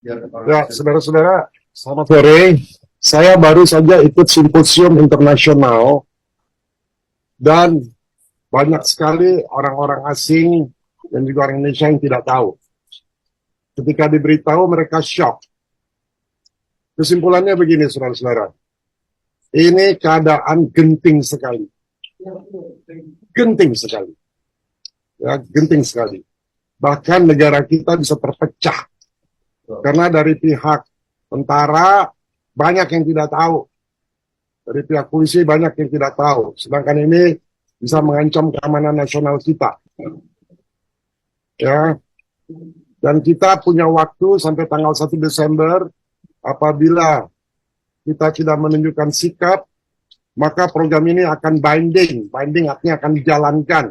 Ya, saudara-saudara, selamat sore. Saya baru saja ikut simposium internasional dan banyak sekali orang-orang asing dan juga orang Indonesia yang tidak tahu. Ketika diberitahu, mereka shock. Kesimpulannya begini, saudara-saudara. Ini keadaan genting sekali. Genting sekali. Ya, genting sekali. Bahkan negara kita bisa terpecah. Karena dari pihak tentara banyak yang tidak tahu. Dari pihak polisi banyak yang tidak tahu. Sedangkan ini bisa mengancam keamanan nasional kita. Ya. Dan kita punya waktu sampai tanggal 1 Desember. Apabila kita tidak menunjukkan sikap, maka program ini akan binding. Binding artinya akan dijalankan.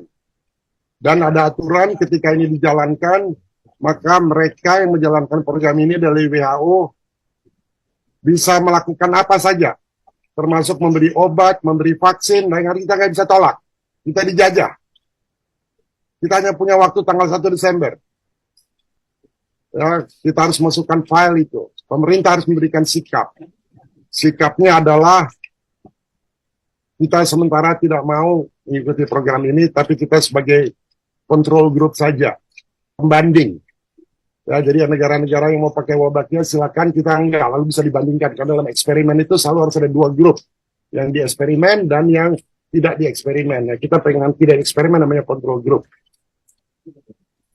Dan ada aturan ketika ini dijalankan, maka mereka yang menjalankan program ini dari WHO bisa melakukan apa saja, termasuk memberi obat, memberi vaksin, dan kita nggak bisa tolak. Kita dijajah. Kita hanya punya waktu tanggal 1 Desember. Ya, kita harus masukkan file itu. Pemerintah harus memberikan sikap. Sikapnya adalah kita sementara tidak mau mengikuti program ini, tapi kita sebagai control group saja, pembanding. Ya, jadi negara-negara yang mau pakai obatnya silakan, kita enggak, lalu bisa dibandingkan. Karena dalam eksperimen itu selalu harus ada dua grup, yang di eksperimen dan yang tidak di eksperimen. Ya, kita pengen tidak eksperimen, namanya control group.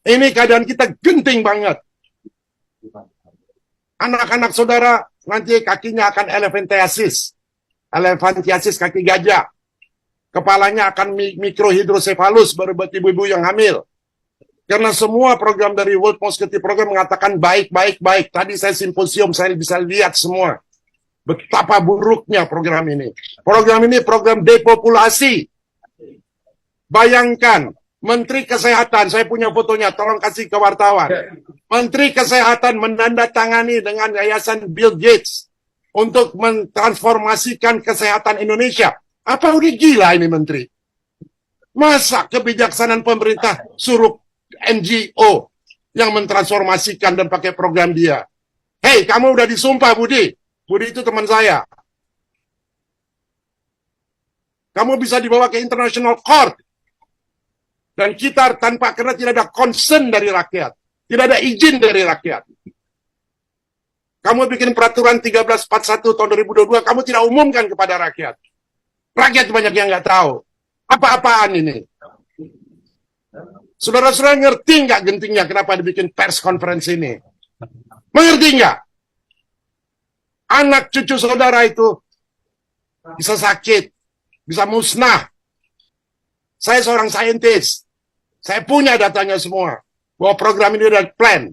Ini keadaan kita genting banget. Anak-anak saudara nanti kakinya akan elephantiasis. Elephantiasis kaki gajah. Kepalanya akan mikrohidrosefalus baru buat ibu-ibu yang hamil. Karena semua program dari World Mosquito Program mengatakan baik. Tadi saya simposium, saya bisa lihat semua. Betapa buruknya program ini. Program ini program depopulasi. Bayangkan, Menteri Kesehatan, saya punya fotonya, tolong kasih ke wartawan. Menteri Kesehatan menandatangani dengan Yayasan Bill Gates untuk mentransformasikan kesehatan Indonesia. Apa udah gila ini Menteri? Masa kebijaksanaan pemerintah suruh NGO yang mentransformasikan dan pakai program dia? Hei, kamu udah disumpah, Budi. Budi itu teman saya. Kamu bisa dibawa ke International Court. Dan kita tanpa, karena tidak ada concern dari rakyat. Tidak ada izin dari rakyat. Kamu bikin peraturan 1341 tahun 2022, kamu tidak umumkan kepada rakyat. Rakyat banyak yang nggak tahu. Apa-apaan ini? Saudara-saudara ngerti nggak gentingnya kenapa dibikin pers conference ini? Mengerti nggak? Anak cucu saudara itu bisa sakit, bisa musnah. Saya seorang saintis. Saya punya datanya semua. Bahwa program ini ada plan.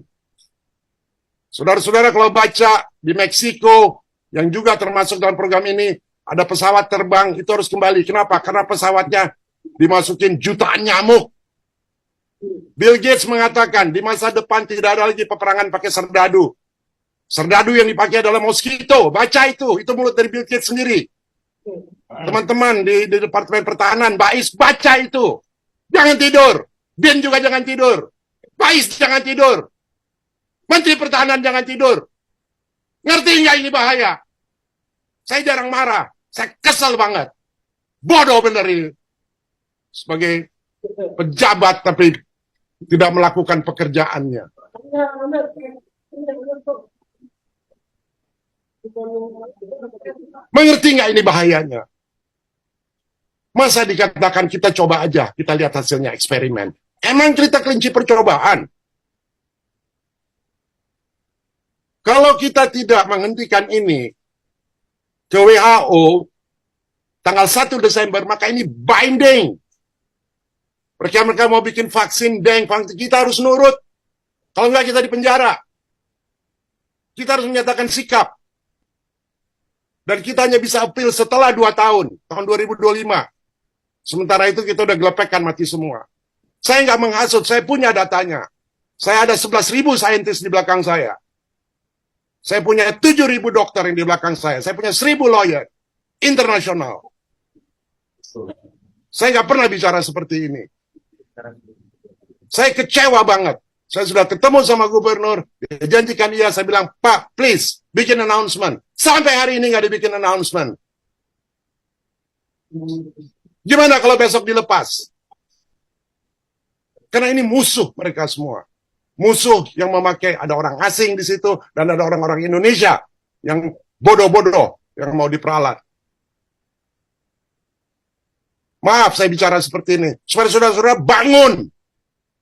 Saudara-saudara kalau baca di Meksiko, yang juga termasuk dalam program ini, ada pesawat terbang, itu harus kembali. Kenapa? Karena pesawatnya dimasukin jutaan nyamuk. Bill Gates mengatakan, di masa depan tidak ada lagi peperangan pakai serdadu. Serdadu yang dipakai adalah mosquito. Baca itu mulut dari Bill Gates sendiri. Teman-teman di Departemen Pertahanan, Bais, baca itu. Jangan tidur. Bin juga jangan tidur. Bais jangan tidur. Menteri Pertahanan jangan tidur. Ngerti nggak ini bahaya? Saya jarang marah. Saya kesel banget. Bodoh bener ini. Sebagai pejabat tapi tidak melakukan pekerjaannya. Mengerti nggak ini bahayanya? Masa dikatakan kita coba aja, kita lihat hasilnya eksperimen. Emang kita kelinci percobaan? Kalau kita tidak menghentikan ini ke WHO tanggal 1 Desember, maka ini binding. Mereka mau bikin vaksin, kita harus nurut. Kalau enggak kita dipenjara. Kita harus menyatakan sikap. Dan kita hanya bisa appeal setelah 2 tahun, tahun 2025. Sementara itu kita udah gelepekkan mati semua. Saya nggak menghasut, saya punya datanya. Saya ada 11.000 saintis di belakang saya. Saya punya 7.000 dokter yang di belakang saya. Saya punya 1.000 lawyer internasional. Saya nggak pernah bicara seperti ini. Saya kecewa banget. Saya sudah ketemu sama gubernur, dia janjikan iya, saya bilang, Pak, please, bikin announcement. Sampai hari ini nggak dibikin announcement. Gimana kalau besok dilepas? Karena ini musuh mereka semua. Musuh yang memakai, ada orang asing di situ, dan ada orang-orang Indonesia yang bodoh-bodoh, yang mau diperalat. Maaf saya bicara seperti ini, supaya saudara-saudara bangun.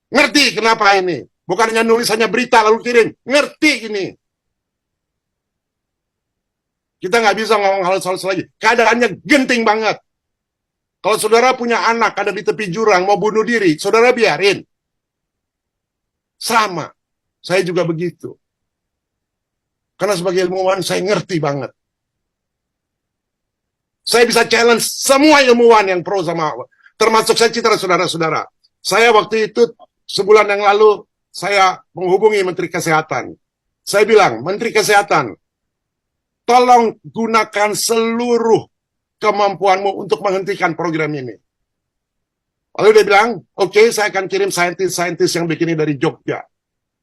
Ngerti kenapa ini? Bukan hanya nulis, hanya berita lalu kirim. Ngerti ini. Kita nggak bisa ngomong halus-halus lagi. Keadaannya genting banget. Kalau saudara punya anak ada di tepi jurang, mau bunuh diri, saudara biarin. Sama. Saya juga begitu. Karena sebagai ilmuwan, saya ngerti banget. Saya bisa challenge semua ilmuwan yang pro sama, termasuk saya citra saudara-saudara. Saya waktu itu, sebulan yang lalu, saya menghubungi Menteri Kesehatan. Saya bilang, Menteri Kesehatan, tolong gunakan seluruh kemampuanmu untuk menghentikan program ini. Lalu dia bilang, oke, saya akan kirim saintis-saintis yang bikin ini dari Jogja.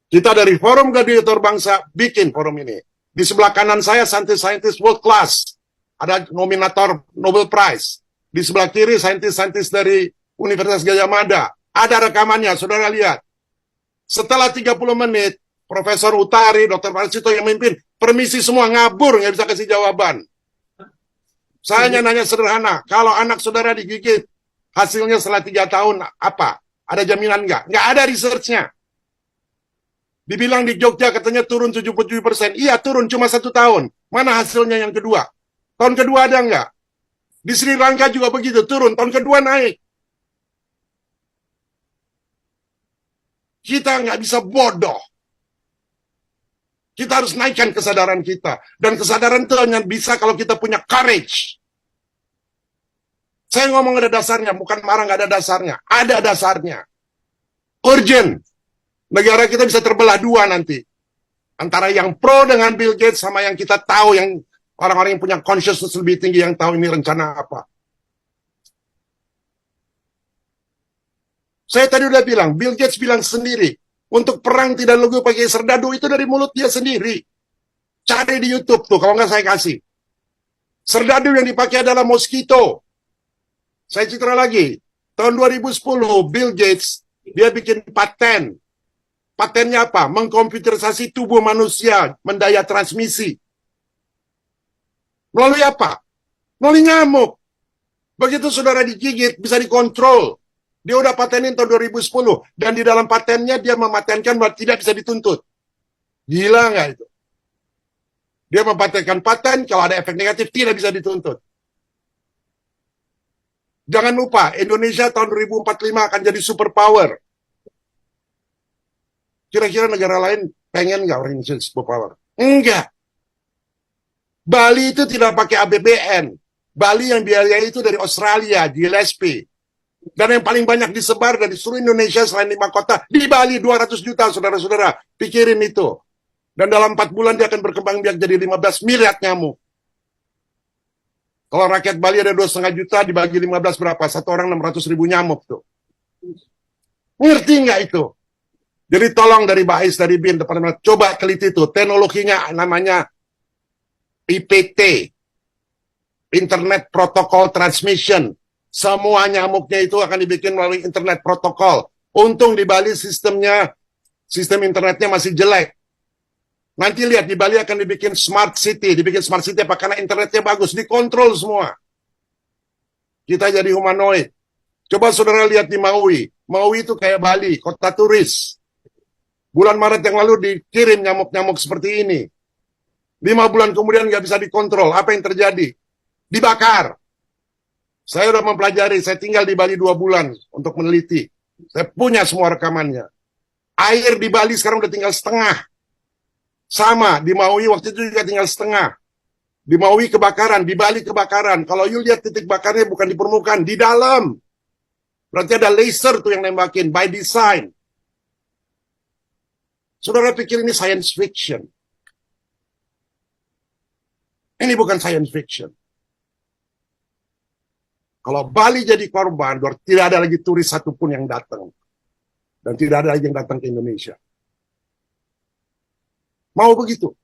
Kita dari Forum Gladiator Bangsa bikin forum ini. Di sebelah kanan saya, saintis-saintis world class. Ada nominator Nobel Prize. Di sebelah kiri, saintis-saintis dari Universitas Gajah Mada. Ada rekamannya, saudara lihat. Setelah 30 menit, Profesor Utari, Dr. Parsito yang memimpin, permisi semua ngabur, nggak bisa kasih jawaban. Saya hanya nanya sederhana, kalau anak saudara digigit, hasilnya setelah 3 tahun apa? Ada jaminan nggak? Nggak ada research-nya. Dibilang di Jogja katanya turun 77%. Iya turun cuma 1 tahun. Mana hasilnya yang kedua? Tahun kedua ada nggak? Di Sri Lanka juga begitu, turun. Tahun kedua naik. Kita nggak bisa bodoh. Kita harus naikkan kesadaran kita. Dan kesadaran itu hanya bisa kalau kita punya courage. Saya ngomong ada dasarnya, bukan marah nggak ada dasarnya. Ada dasarnya. Urgent. Negara kita bisa terbelah dua nanti. Antara yang pro dengan Bill Gates sama yang kita tahu, yang orang-orang yang punya consciousness lebih tinggi yang tahu ini rencana apa. Saya tadi udah bilang, Bill Gates bilang sendiri, untuk perang tidak lugu pakai serdadu itu dari mulut dia sendiri. Cari di YouTube tuh, kalau nggak saya kasih. Serdadu yang dipakai adalah mosquito. Saya citra lagi, tahun 2010 Bill Gates, dia bikin paten. Patennya apa? Mengkomputerisasi tubuh manusia, mendaya transmisi. Melalui apa? Melalui nyamuk. Begitu saudara digigit, bisa dikontrol. Dia udah patenin tahun 2010. Dan di dalam patennya dia mematenkan bahwa tidak bisa dituntut. Gila nggak itu? Dia mempatenkan paten, kalau ada efek negatif tidak bisa dituntut. Jangan lupa, Indonesia tahun 2045 akan jadi superpower. Kira-kira negara lain pengen nggak orang Indonesia superpower? Enggak. Bali itu tidak pakai APBN. Bali yang biayai itu dari Australia, Gillespie. Dan yang paling banyak disebar dari seluruh Indonesia selain 5 kota, di Bali 200 juta, saudara-saudara. Pikirin itu. Dan dalam 4 bulan dia akan berkembang biak jadi 15 miliar nyamuk. Kalau rakyat Bali ada 2,5 juta, dibagi 15 berapa? Satu orang 600.000 nyamuk tuh. Ngerti nggak itu? Jadi tolong dari Bais, dari BIN, departemen, coba teliti itu. Teknologinya namanya IPT, Internet Protocol Transmission. Semua nyamuknya itu akan dibikin melalui Internet Protocol. Untung di Bali sistem internetnya masih jelek. Nanti lihat di Bali akan dibikin Smart City. Dibikin Smart City apa? Karena internetnya bagus, dikontrol semua. Kita jadi humanoid. Coba saudara lihat di Maui. Maui itu kayak Bali, kota turis. Bulan Maret yang lalu dikirim nyamuk-nyamuk seperti ini. 5 bulan kemudian nggak bisa dikontrol. Apa yang terjadi? Dibakar. Saya udah mempelajari. Saya tinggal di Bali 2 bulan untuk meneliti. Saya punya semua rekamannya. Air di Bali sekarang udah tinggal setengah. Sama, di Maui waktu itu juga tinggal setengah. Di Maui kebakaran, di Bali kebakaran. Kalau you lihat titik bakarnya bukan di permukaan, di dalam. Berarti ada laser tuh yang nembakin, by design. Saudara pikir ini science fiction. Ini bukan science fiction. Kalau Bali jadi korban, tidak ada lagi turis satupun yang datang. Dan tidak ada lagi yang datang ke Indonesia. Mau begitu?